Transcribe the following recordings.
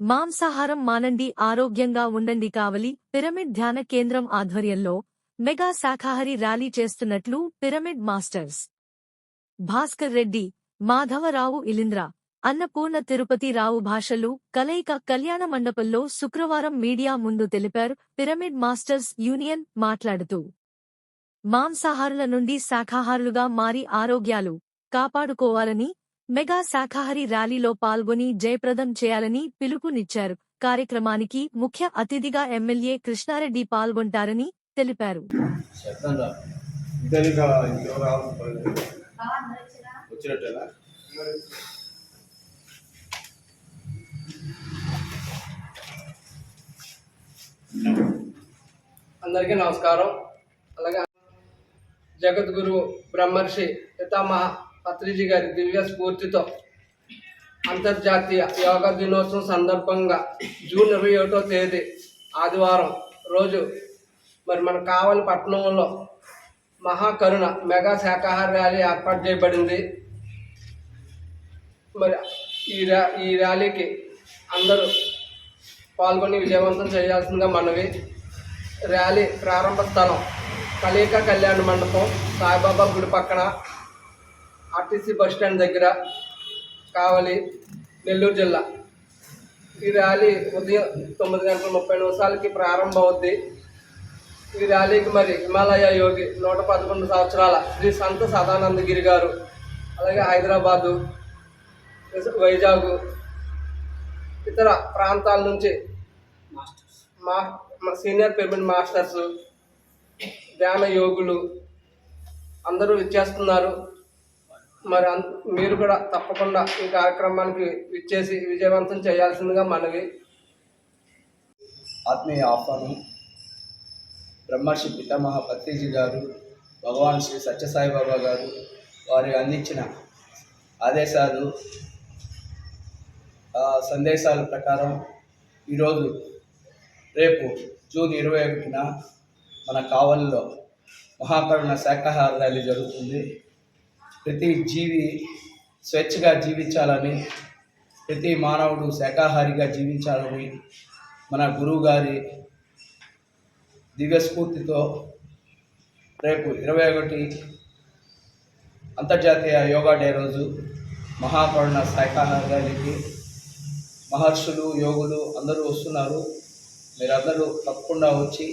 మాంసాహారం మానండి, ఆరోగ్యంగా ఉండండి. కావలి పిరమిడ్ ధ్యాన కేంద్రం ఆధ్వర్యంలో మెగా శాఖాహారి ర్యాలీ చేస్తున్నట్లు పిరమిడ్ మాస్టర్స్ భాస్కర్ రెడ్డి, మాధవరావు ఇలింద్ర, అన్నపూర్ణ తిరుపతి రావు భాషలు కలయిక కళ్యాణ మండపంలో శుక్రవారం మీడియా ముందు తెలిపారు. పిరమిడ్ మాస్టర్స్ యూనియన్ మాట్లాడుతూ మాంసాహారుల నుండి శాఖాహారులుగా మారి ఆరోగ్యాలు కాపాడుకోవాలని, మెగా శాఖాహారి ర్యాలీలో పాల్గొని జయప్రదం చేయాలని పిలుపునిచ్చారు. కార్యక్రమానికి ముఖ్య అతిథిగా ఎమ్మెల్యే కృష్ణారెడ్డి పాల్గొంటారని తెలిపారు. అందరికీ నమస్కారం. అలాగే జగద్గురు బ్రహ్మర్షి పితామహ పత్రిజీ గారి దివ్య స్ఫూర్తితో అంతర్జాతీయ యోగా దినోత్సవం సందర్భంగా జూన్ 21వ తేదీ ఆదివారం రోజు మరి మన కావలి పట్టణంలో మహాకరుణ మెగా శాఖాహార ర్యాలీ ఏర్పాటు చేయబడింది. మరి ఈ ర్యాలీకి అందరూ పాల్గొని విజయవంతం చేయాల్సిందిగా మనవి. ర్యాలీ ప్రారంభ స్థలం కలయిక కళ్యాణ మండపం, సాయిబాబా గుడి పక్కన, ఆర్టీసీ బస్టాండ్ దగ్గర, కావలి, నెల్లూరు జిల్లా. ఈ ర్యాలీ ఉదయం 9:30 ప్రారంభం అవుద్ది. ఈ ర్యాలీకి మరి హిమాలయ యోగి 111 సంవత్సరాల శ్రీ సంత సదానందగిరి గారు, అలాగే హైదరాబాదు, వైజాగ్, ఇతర ప్రాంతాల నుంచి సీనియర్ పిరమిడ్ మాస్టర్స్, ధ్యాన యోగులు అందరూ విచ్చేస్తున్నారు. మరి మీరు కూడా తప్పకుండా ఈ కార్యక్రమానికి విచ్చేసి విజయవంతం చేయాల్సిందిగా మనవి. ఆత్మీయ ఆహ్వానం. బ్రహ్మర్షి పితామహ పత్రిజీ గారు, భగవాన్ శ్రీ సత్యసాయిబాబా గారు వారు అందించిన ఆదేశాలు సందేశాల ప్రకారం ఈరోజు రేపు జూన్ 21న మన కావలిలో మహాకరుణ శాఖాహార ర్యాలీ జరుగుతుంది. ప్రతి జీవి స్వేచ్ఛగా జీవించాలని, ప్రతి మానవుడు శాఖాహారిగా జీవించాలని మన గురువు గారి దివ్యస్ఫూర్తితో రేపు 21 అంతర్జాతీయ యోగా డే రోజు మహాకరుణ శాఖాహార ర్యాలీకి మహర్షులు, యోగులు అందరూ వస్తున్నారు. మీరందరూ తప్పకుండా వచ్చి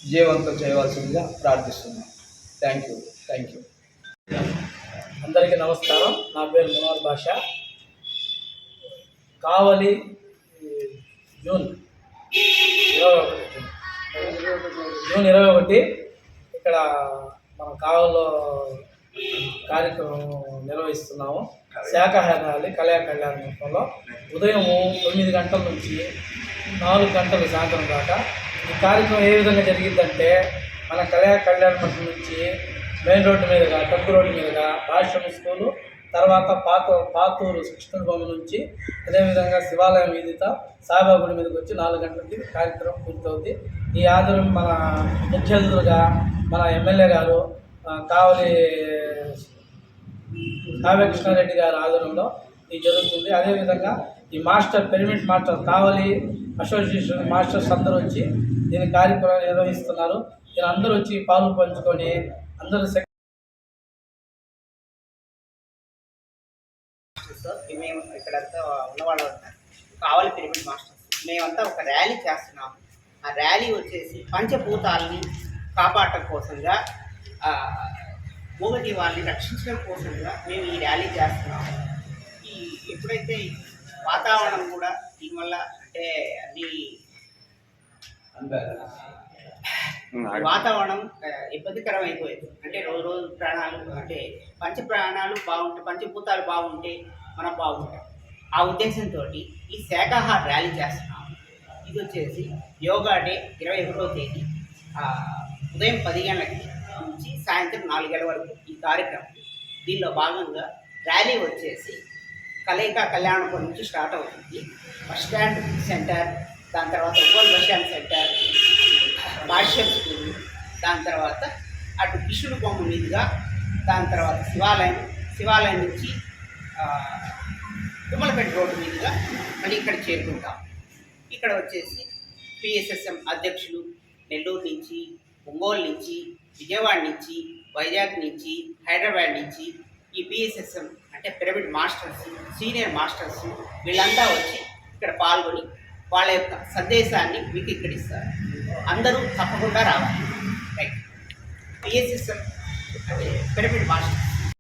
విజయవంతం చేయవలసిందిగా ప్రార్థిస్తున్నాం. Thank you. అందరికీ నమస్కారం. నా పేరు మునార్ భాష. కావలి జూన్ 21 ఇక్కడ మన కావలిలో కార్యక్రమం నిర్వహిస్తున్నాము. శాఖాహార ర్యాలీ కళ్యాణ మండపంలో ఉదయం 9 గంటల నుంచి 4 గంటల సాయంత్రం దాకా. ఈ కార్యక్రమం ఏ విధంగా జరిగిద్దంటే, మన కళ్యాణ మండపం నుంచి మెయిన్ రోడ్డు మీదుగా, టంకు రోడ్డు మీదుగా రాష్ట్రం స్కూలు, తర్వాత పాతూరు 16 బొమ్మ నుంచి అదేవిధంగా శివాలయం వీధితో సాయిబాబా గుడి మీదకి వచ్చి 4 గంటలకి కార్యక్రమం పూర్తవుతుంది. ఈ ఆధ్వర్యం మన ముఖ్య అతిథులుగా మన ఎమ్మెల్యే గారు కావలి కావ్య కృష్ణారెడ్డి గారి ఆధ్వర్యంలో ఇది జరుగుతుంది. అదేవిధంగా ఈ పిరమిడ్ మాస్టర్ కావలి అసోసియేషన్ మాస్టర్స్ అందరూ వచ్చి దీని కార్యక్రమాలు నిర్వహిస్తున్నారు. దీని అందరూ వచ్చి పాలు పంచుకొని అందరూ మేము ఇక్కడంతా ఉన్నవాళ్ళు కావలి పిరమిడ్ మాస్టర్స్ మేమంతా ఒక ర్యాలీ చేస్తున్నాము. ఆ ర్యాలీ వచ్చేసి పంచభూతాలని కాపాడటం కోసంగా, మూగజీవాల్ని రక్షించడం కోసంగా మేము ఈ ర్యాలీ చేస్తున్నాము. ఎప్పుడైతే వాతావరణం కూడా దీనివల్ల అంటే అన్ని వాతావరణం ఇబ్బందికరం అయిపోయింది. అంటే రోజు ప్రాణాలు అంటే ప్రాణాలు బాగుంటే, పంచభూతాలు బాగుంటే మనం బాగుంటాం. ఆ ఉద్దేశంతో ఈ శాఖాహార ర్యాలీ చేస్తున్నాము. ఇది వచ్చేసి యోగా డే 21వ తేదీ ఉదయం 10 గంటలకి నుంచి సాయంత్రం 4 గంటల వరకు ఈ కార్యక్రమం. దీనిలో భాగంగా ర్యాలీ వచ్చేసి కలయిక కళ్యాణపురం నుంచి స్టార్ట్ అవుతుంది. బస్ స్టాండ్ సెంటర్, దాని తర్వాత ఓల్డ్ బస్ స్టాండ్ సెంటర్, భాష్యం స్కూల్, దాని తర్వాత అటు కృష్ణుడి బొమ్మ మీదుగా, దాని తర్వాత శివాలయం నుంచి తుమ్మలపేట రోడ్డు మీదుగా మళ్ళీ ఇక్కడ చేరుకుంటాం. ఇక్కడ వచ్చేసి పిఎస్ఎస్ఎం అధ్యక్షులు నెల్లూరు నుంచి, ఒంగోలు నుంచి, విజయవాడ నుంచి, వైజాగ్ నుంచి, హైదరాబాద్ నుంచి ఈ పిఎస్ఎస్ఎం అంటే పిరమిడ్ మాస్టర్స్, సీనియర్ మాస్టర్స్ వీళ్ళంతా వచ్చి ఇక్కడ పాల్గొని వాళ్ళ యొక్క సందేశాన్ని మీకు ఇక్కడ ఇస్తారు. అందరూ తప్పకుండా రావాలి. రైట్. పిఎస్ఎస్ఎం అంటే పిరమిడ్ మాస్టర్స్